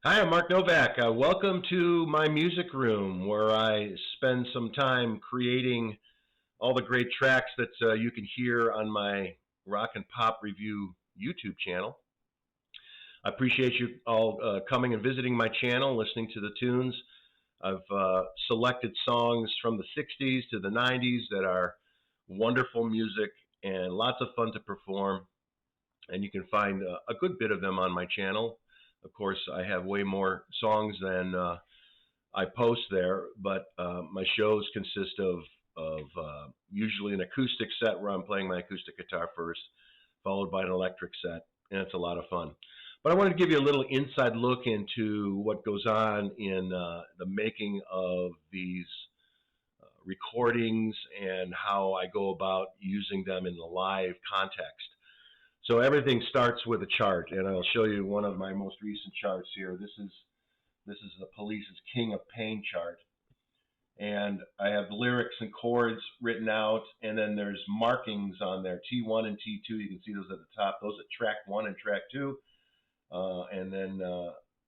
Hi, I'm Mark Novak. Welcome to my music room where I spend some time creating all the great tracks that you can hear on my Rock and Pop Review YouTube channel. I appreciate you all coming and visiting my channel, listening to the tunes. I've selected songs from the 60s to the 90s that are wonderful music and lots of fun to perform. And you can find a good bit of them on my channel. Of course, I have way more songs than I post there, but my shows consist of usually an acoustic set where I'm playing my acoustic guitar first, followed by an electric set, and it's a lot of fun. But I wanted to give you a little inside look into what goes on in the making of these recordings and how I go about using them in the live context. So everything starts with a chart, and I'll show you one of my most recent charts here. This is the Police's King of Pain chart, and I have lyrics and chords written out, and then there's markings on there, T1 and T2. You can see those at the top. Those are track 1 and track 2, and then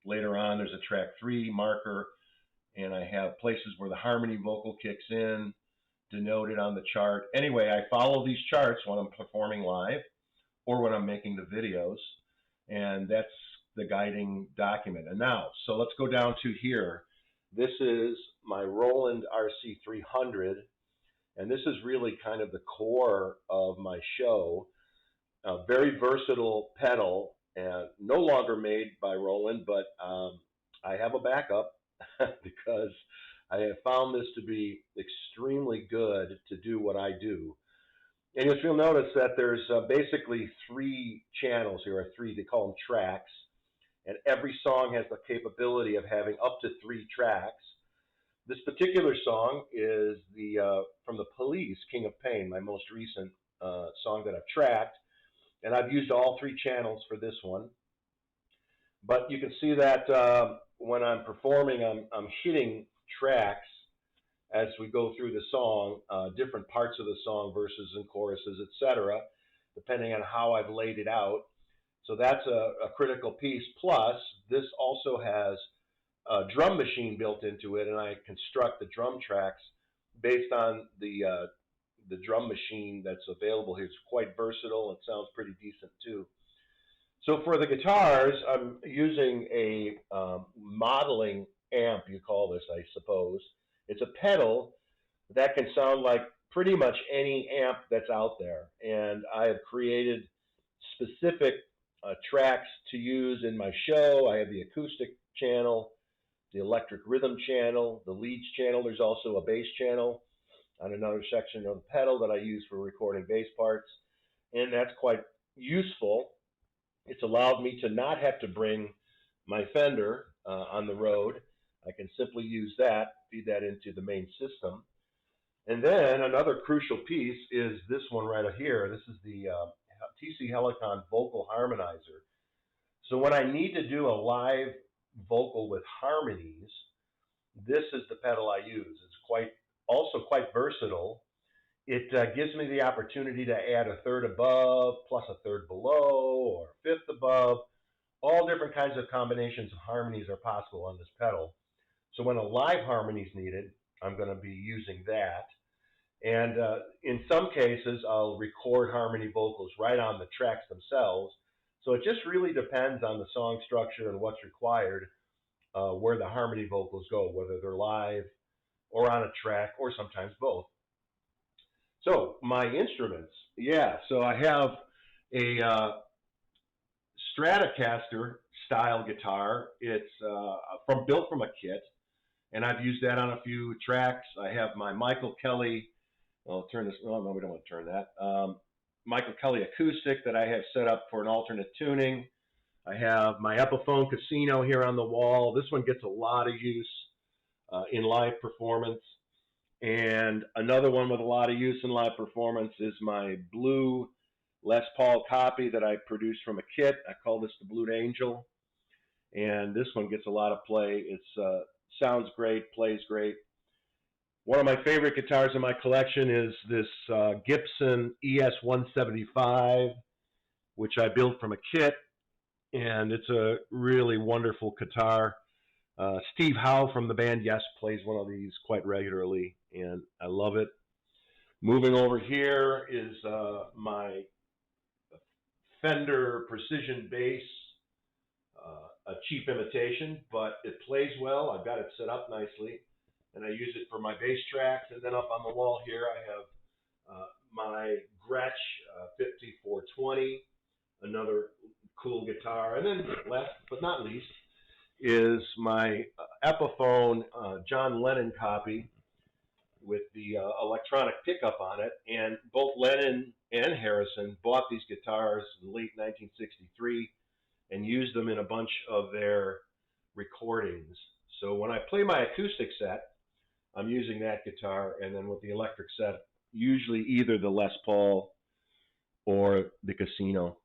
later on there's a track 3 marker, and I have places where the harmony vocal kicks in, denoted on the chart. Anyway, I follow these charts when I'm performing live or when I'm making the videos, and that's the guiding document. And now, so let's go down to here. This is my Roland RC300, and this is really kind of the core of my show. A very versatile pedal, and no longer made by Roland, but I have a backup because I have found this to be extremely good to do what I do. And you'll notice that there's basically 3 channels here, or 3, they call them tracks, and every song has the capability of having up to 3 tracks. This particular song is from the Police, King of Pain, my most recent song that I've tracked, and I've used all 3 channels for this one. But you can see that when I'm performing, I'm hitting tracks as we go through the song, different parts of the song, verses and choruses, etc., depending on how I've laid it out. So that's a critical piece. Plus, this also has a drum machine built into it, and I construct the drum tracks based on the drum machine that's available here. It's quite versatile and sounds pretty decent too. So for the guitars, I'm using a modeling amp, you call this, I suppose. It's a pedal that can sound like pretty much any amp that's out there. And I have created specific tracks to use in my show. I have the acoustic channel, the electric rhythm channel, the leads channel. There's also a bass channel on another section of the pedal that I use for recording bass parts. And that's quite useful. It's allowed me to not have to bring my Fender on the road. I can simply use that, feed that into the main system. And then another crucial piece is this one right here. This is the TC Helicon Vocal Harmonizer. So when I need to do a live vocal with harmonies, this is the pedal I use. It's also quite versatile. It gives me the opportunity to add a third above, plus a third below, or a fifth above. All different kinds of combinations of harmonies are possible on this pedal. So when a live harmony is needed, I'm going to be using that. And in some cases, I'll record harmony vocals right on the tracks themselves. So it just really depends on the song structure and what's required, where the harmony vocals go, whether they're live or on a track, or sometimes both. So my instruments, yeah. So I have a Stratocaster style guitar. It's built from a kit, and I've used that on a few tracks. I have my Michael Kelly. I'll turn this. Oh no, we don't want to turn that. Michael Kelly acoustic that I have set up for an alternate tuning. I have my Epiphone Casino here on the wall. This one gets a lot of use in live performance. And another one with a lot of use in live performance is my blue Les Paul copy that I produced from a kit. I call this the Blue Angel. And this one gets a lot of play. It sounds great, plays great. One of my favorite guitars in my collection is this Gibson ES-175, which I built from a kit. and it's a really wonderful guitar. Steve Howe from the band Yes plays one of these quite regularly, and I love it. Moving over here is my Fender Precision Bass, a cheap imitation, but it plays well. I've got it set up nicely, and I use it for my bass tracks. And then up on the wall here, I have my Gretsch 5420, another cool guitar. And then last but not least is my Epiphone John Lennon copy with the electronic pickup on it. And both Lennon and Harrison bought these guitars in late 1963 and used them in a bunch of their recordings. So when I play my acoustic set, I'm using that guitar, and then with the electric set, usually either the Les Paul or the Casino.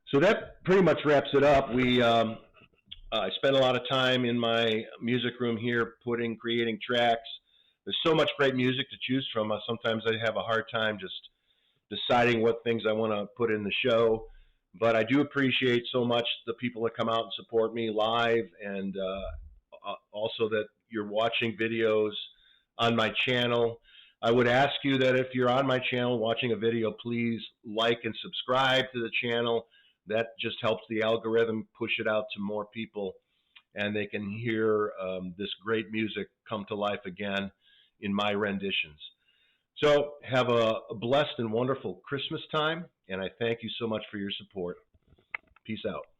So that pretty much wraps it up. I spend a lot of time in my music room here creating tracks. There's so much great music to choose from. Sometimes I have a hard time just deciding what things I want to put in the show. But I do appreciate so much the people that come out and support me live, and also that you're watching videos on my channel. I would ask you that if you're on my channel watching a video, please like and subscribe to the channel. That just helps the algorithm push it out to more people, and they can hear this great music come to life again in my renditions. So have a blessed and wonderful Christmas time, and I thank you so much for your support. Peace out.